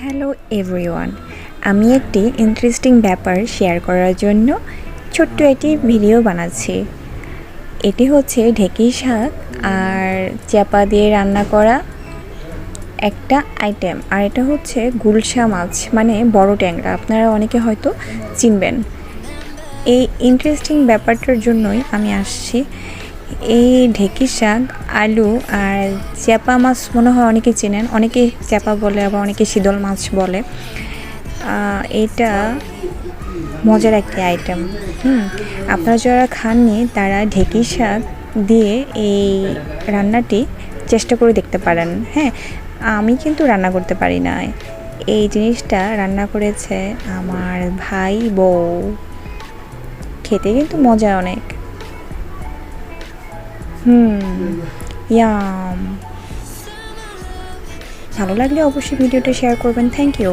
Hello everyone, আমি একটি interesting ব্যাপার শেয়ার করার জন্য ছোট্ট একটি ভিডিও বানাচ্ছি। এটি হচ্ছে ঢেঁকি শাক আর চাপা দিয়ে রান্না করা একটা আইটেম। আর এটা হচ্ছে গুলশা মাছ, মানে বড় ট্যাংরা। আপনারা অনেকে হয়তো চিনবেন। এই ইন্টারেস্টিং ব্যাপারটার জন্যই আমি আসছি। এই ঢেঁকি শাক, আলু আর চ্যাপা মাছ মনে হয় অনেকে চেনেন, অনেকে চ্যাপা বলে, আবার অনেকে শীতল মাছ বলে। এটা মজার একটি আইটেম। আপনারা যারা খাননি তারা ঢেঁকি শাক দিয়ে এই রান্নাটি চেষ্টা করে দেখতে পারেন। হ্যাঁ, আমি কিন্তু রান্না করতে পারি না। এই জিনিসটা রান্না করেছে আমার ভাই বউ। খেতে কিন্তু মজা অনেক। ইয়াম। ভালো লাগলে অবশ্যই ভিডিওটা শেয়ার করবেন। Thank you.